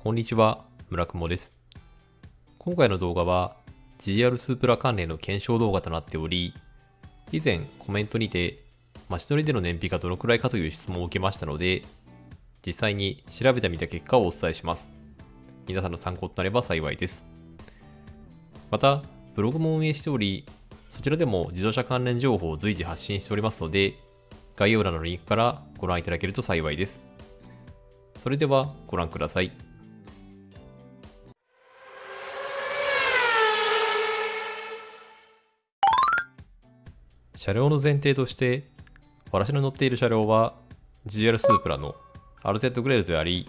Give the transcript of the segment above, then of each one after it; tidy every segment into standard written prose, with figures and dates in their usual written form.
こんにちは、村雲です。今回の動画は GR スープラ関連の検証動画となっており、以前コメントにて、街乗りでの燃費がどのくらいかという質問を受けましたので、実際に調べてみた結果をお伝えします。皆さんの参考となれば幸いです。また、ブログも運営しており、そちらでも自動車関連情報を随時発信しておりますので、概要欄のリンクからご覧いただけると幸いです。それではご覧ください。車両の前提として、私の乗っている車両は GR スープラの RZ グレードであり、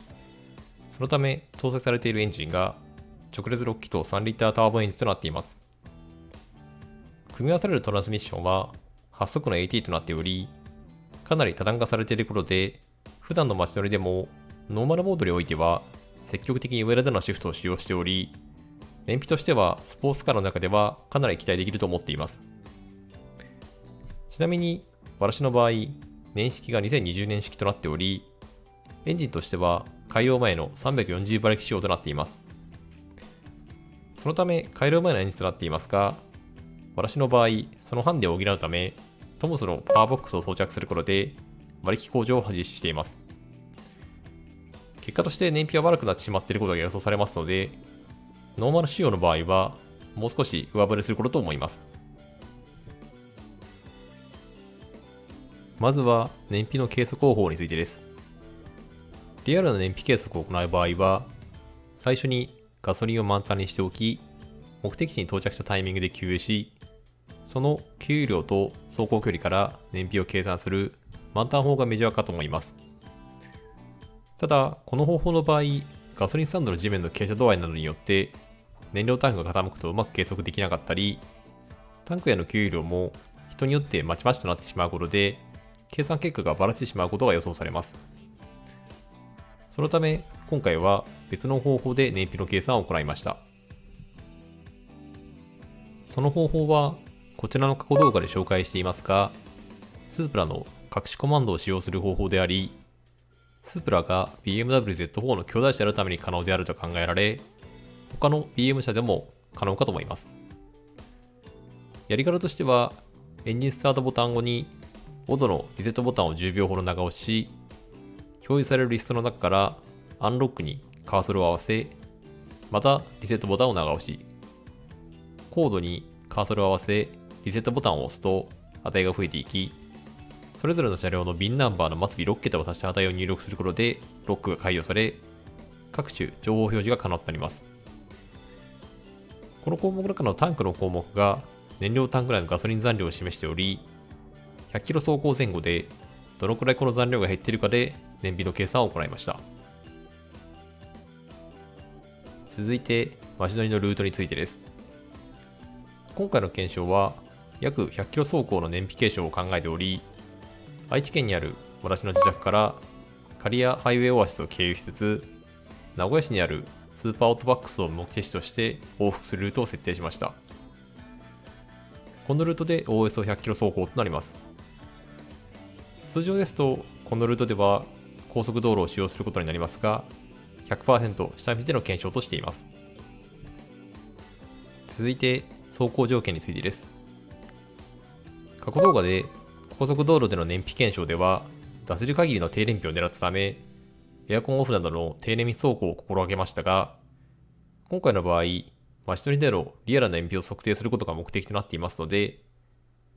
そのため搭載されているエンジンが直列6気筒3リッターターボエンジンとなっています。組み合わされるトランスミッションは8速の AT となっており、かなり多段化されていることで、普段の街乗りでもノーマルモードにおいては積極的に上でのシフトを使用しており、燃費としてはスポーツカーの中ではかなり期待できると思っています。ちなみに私の場合、年式が2020年式となっており、エンジンとしては改良前の340馬力仕様となっています。そのため改良前のエンジンとなっていますが、私の場合、そのハンデを補うため、トムスのパワーボックスを装着することで馬力向上を実施しています。結果として燃費は悪くなってしまっていることが予想されますので、ノーマル仕様の場合はもう少し上振れすることと思います。まずは燃費の計測方法についてです。リアルな燃費計測を行う場合は、最初にガソリンを満タンにしておき、目的地に到着したタイミングで給油し、その給油量と走行距離から燃費を計算する満タン法がメジャーかと思います。ただ、この方法の場合、ガソリンスタンドの地面の傾斜度合いなどによって、燃料タンクが傾くとうまく計測できなかったり、タンクへの給油量も人によってまちまちとなってしまうことで、計算結果がばらしてしまうことが予想されます。そのため、今回は別の方法で燃費の計算を行いました。その方法は、こちらの過去動画で紹介していますが、スープラの隠しコマンドを使用する方法であり、スープラが BMW Z4 の兄弟車であるために可能であると考えられ、他の BM 車でも可能かと思います。やり方としては、エンジンスタートボタン後にオドのリセットボタンを10秒ほど長押しし、表示されるリストの中からアンロックにカーソルを合わせ、またリセットボタンを長押し、コードにカーソルを合わせ、リセットボタンを押すと値が増えていき、それぞれの車両の VIN ナンバーの末尾6桁を足した値を入力することでロックが解除され、各種情報表示が可能となります。この項目の中のタンクの項目が燃料タンク内のガソリン残量を示しており、100キロ走行前後でどのくらいこの残量が減っているかで燃費の計算を行いました。続いて、街乗りのルートについてです。今回の検証は約100キロ走行の燃費計証を考えており、愛知県にある私の自宅から刈谷ハイウェイオアシスを経由しつつ、名古屋市にあるスーパーオートバックスを目的地として往復するルートを設定しました。このルートで OS を100キロ走行となります。通常ですと、このルートでは高速道路を使用することになりますが、100% 下道での検証としています。続いて、走行条件についてです。過去動画で高速道路での燃費検証では、出せる限りの低燃費を狙ったため、エアコンオフなどの低燃費走行を心がけましたが、今回の場合、街乗りでのリアルな燃費を測定することが目的となっていますので、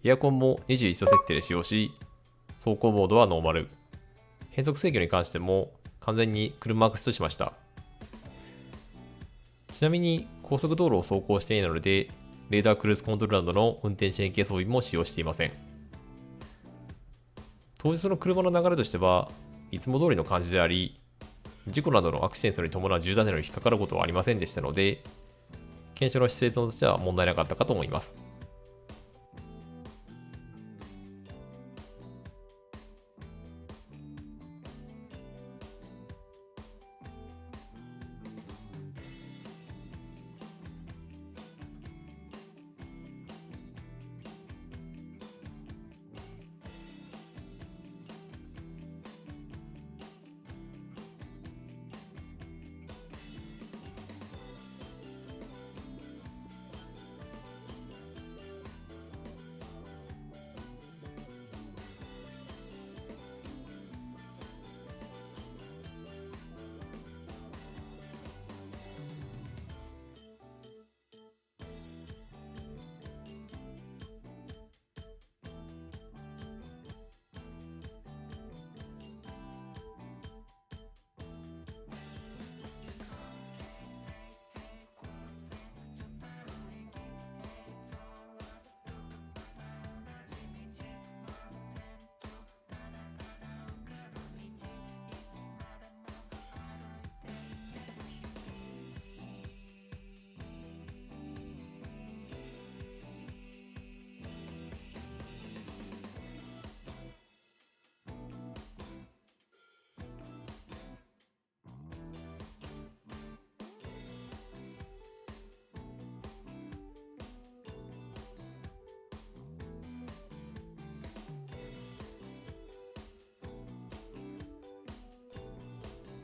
エアコンも21度設定で使用し、走行モードはノーマル。変速制御に関しても完全に車アクセとしました。ちなみに高速道路を走行していないので、レーダークルーズコントロールなどの運転支援系装備も使用していません。当日の車の流れとしては、いつも通りの感じであり、事故などのアクシデントに伴う重大なのに引っかかることはありませんでしたので、検証の姿勢としては問題なかったかと思います。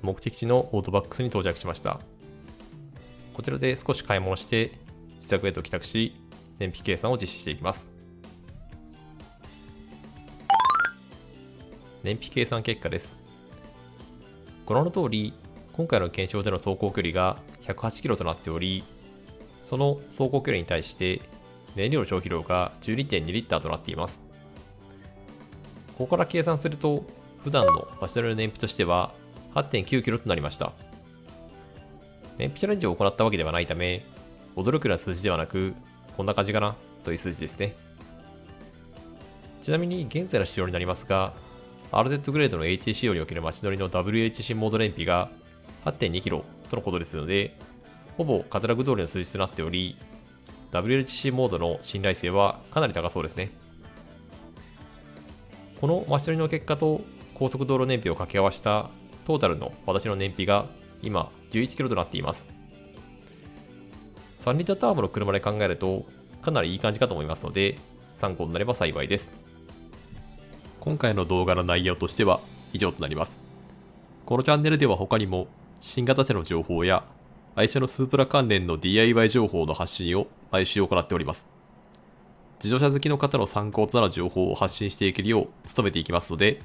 目的地のオートバックスに到着しました。こちらで少し買い物して自宅へと帰宅し、燃費計算を実施していきます。燃費計算結果です。ご覧の通り、今回の検証での走行距離が108キロとなっており、その走行距離に対して燃料消費量が 12.2 リッターとなっています。ここから計算すると、普段の街乗りの燃費としては 8.9 キロとなりました。燃費チャレンジを行ったわけではないため、驚くような数字ではなく、こんな感じかなという数字ですね。ちなみに現在の仕様になりますが、RZ グレードの HT 仕様における街乗りの WHC モード燃費が 8.2 キロとのことですので、ほぼカタログ通りの数字となっており、WHC モードの信頼性はかなり高そうですね。この街乗りの結果と高速道路燃費を掛け合わせたトータルの私の燃費が今11キロとなっています。3リッターターボの車で考えるとかなりいい感じかと思いますので、参考になれば幸いです。今回の動画の内容としては以上となります。このチャンネルでは他にも新型車の情報や愛車のスープラ関連の DIY 情報の発信を毎週行っております。自動車好きの方の参考となる情報を発信していけるよう努めていきますので、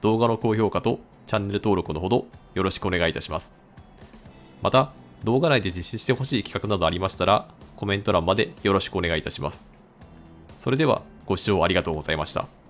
動画の高評価とチャンネル登録のほどよろしくお願いいたします。また、動画内で実施してほしい企画などありましたら、コメント欄までよろしくお願いいたします。それではご視聴ありがとうございました。